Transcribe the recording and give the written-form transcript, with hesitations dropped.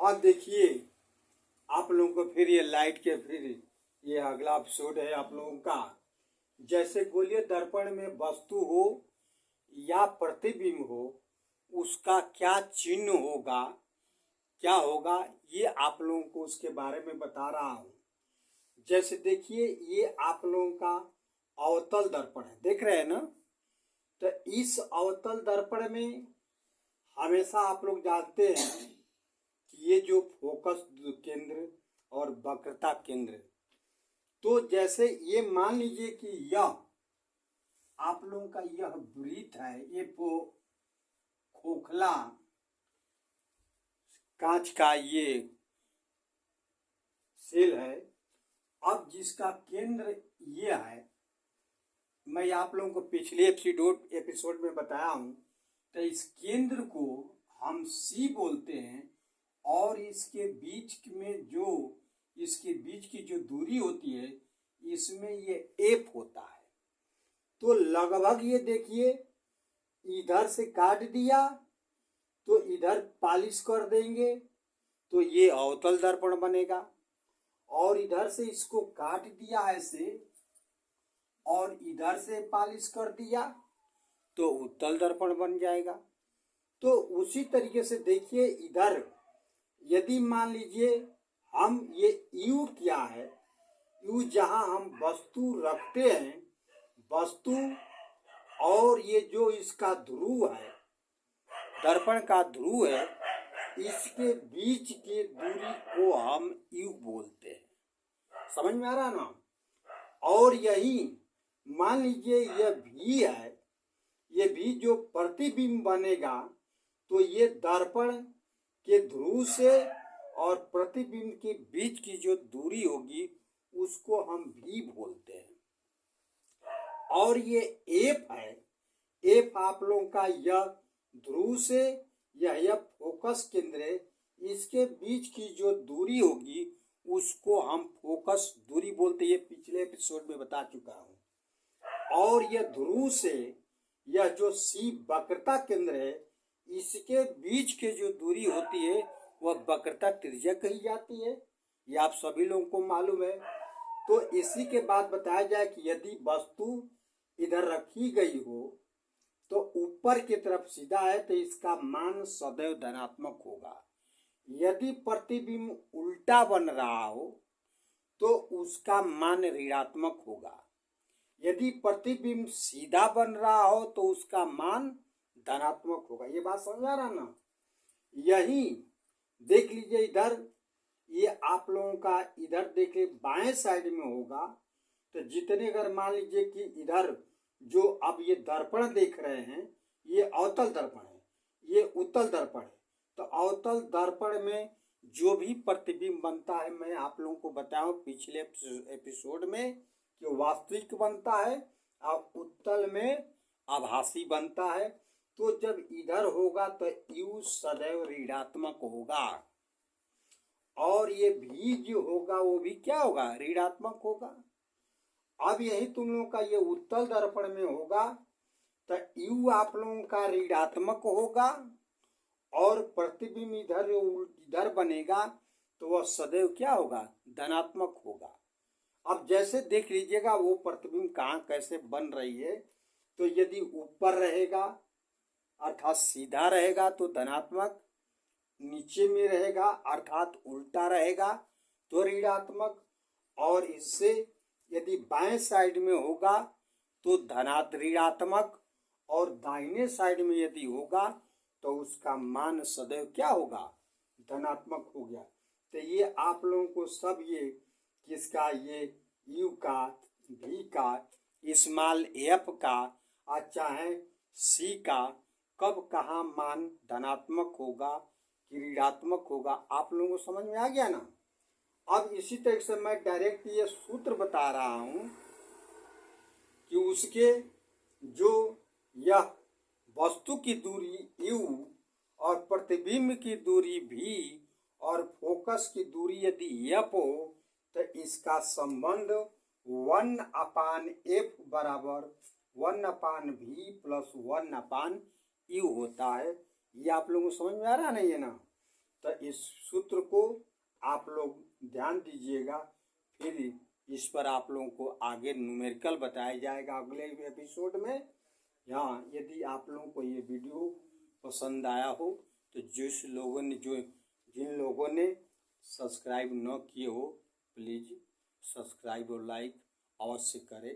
अब देखिए आप लोगों को फिर ये लाइट के फिर ये अगला एपिसोड है आप लोगों का। जैसे गोलीय दर्पण में वस्तु हो या प्रतिबिंब हो, उसका क्या चिन्ह होगा, क्या होगा, ये आप लोगों को उसके बारे में बता रहा हूं। जैसे देखिए ये आप लोगों का अवतल दर्पण है, देख रहे हैं ना। तो इस अवतल दर्पण में हमेशा आप लोग जानते हैं कि ये जो फोकस केंद्र और वक्रता केंद्र, तो जैसे ये मान लीजिए कि यह आप लोगों का यह वृत्त है, ये खोखला कांच का ये सेल है। अब जिसका केंद्र ये है, मैं आप लोगों को पिछले एपिसोड में बताया हूं। तो इस केंद्र को हम सी बोलते हैं और इसके बीच की जो दूरी होती है, इसमें ये एफ होता है। तो लगभग ये देखिए इधर से काट दिया तो इधर पॉलिश कर देंगे तो ये अवतल दर्पण बनेगा, और इधर से इसको काट दिया ऐसे और इधर से पॉलिश कर दिया तो उत्तल दर्पण बन जाएगा। तो उसी तरीके से देखिए इधर यदि मान लीजिए हम ये यू क्या है, यू जहां हम वस्तु रखते हैं, वस्तु और ये जो इसका ध्रुव है, दर्पण का ध्रुव है, इसके बीच की दूरी को हम यू बोलते हैं। समझ में आ रहा ना। और यही मान लीजिए यह भी है, ये भी जो प्रतिबिंब बनेगा तो ये दर्पण के ध्रुव से और प्रतिबिंब के बीच की जो दूरी होगी उसको हम भी बोलते हैं। और ये एफ है, एफ आप लोगों का यह ध्रुव से यह फोकस केंद्र है, इसके बीच की जो दूरी होगी उसको हम फोकस दूरी बोलते हैं। ये पिछले एपिसोड में बता चुका हूं। और यह ध्रुव से यह जो सी वक्रता केंद्र है, इसके बीच के जो दूरी होती है वह वक्रता त्रिज्या कही जाती है। ये आप सभी लोगों को मालूम है। तो इसी के बाद बताया जाए कि यदि वस्तु इधर रखी गई हो तो ऊपर की तरफ सीधा है तो इसका मान सदैव धनात्मक होगा। यदि प्रतिबिंब उल्टा बन रहा हो तो उसका मान ऋणात्मक होगा। यदि प्रतिबिंब सीधा बन रहा हो तो उसका मान धनात्मक होगा। ये बात समझ आ रहा ना। यही देख लीजिए इधर, ये आप लोगों का इधर देखिए बाएं साइड में होगा। तो जितने अगर मान लीजिए कि इधर जो अब ये दर्पण देख रहे हैं, ये अवतल दर्पण है, ये उत्तल दर्पण है। तो अवतल दर्पण में जो भी प्रतिबिंब बनता है, मैं आप लोगों को बताऊं पिछले एपिसोड में, कि वास्तविक बनता है और उत्तल में आभासी बनता है। तो जब इधर होगा तो यू सदैव ऋणात्मक होगा और ये भी जो होगा वो भी क्या होगा, ऋणात्मक होगा। अब यही तुम लोगों का ये उत्तल दर्पण में होगा तो यू आप लोगों का ऋणात्मक होगा और प्रतिबिंब इधर बनेगा तो वह सदैव क्या होगा, धनात्मक होगा। अब जैसे देख लीजिएगा वो प्रतिबिंब कहाँ कैसे बन रही है। तो यदि ऊपर रहेगा अर्थात सीधा रहेगा तो धनात्मक, नीचे में रहेगा अर्थात उल्टा रहेगा तो ऋणात्मक, और इससे यदि बाएं साइड में होगा तो ऋणात्मक, और दाहिने साइड में यदि होगा तो उसका मान सदैव क्या होगा, धनात्मक हो गया। तो ये आप लोगों को सब ये किसका, ये यू का, भी का, स्मॉल एफ का और चाहे सी का कब कहाँ मान धनात्मक होगा कि ऋणात्मक होगा, आप लोगों को समझ में आ गया ना। अब इसी तरह से मैं डायरेक्ट ये सूत्र बता रहा हूं कि उसके जो यह वस्तु की दूरी यू और प्रतिबिंब की दूरी भी और फोकस की दूरी यदि एफ हो तो इसका संबंध 1/f बराबर 1/v प्लस 1/u होता है। ये आप लोगों को समझ में आ रहा नहीं है ना। तो इस सूत्र को आप लोग ध्यान दीजिएगा। फिर इस पर आप लोगों को आगे न्यूमेरिकल बताया जाएगा अगले एपिसोड में। यहाँ यदि आप लोगों को ये वीडियो पसंद आया हो तो जिन लोगों ने सब्सक्राइब न किए हो प्लीज़ सब्सक्राइब और लाइक अवश्य करें।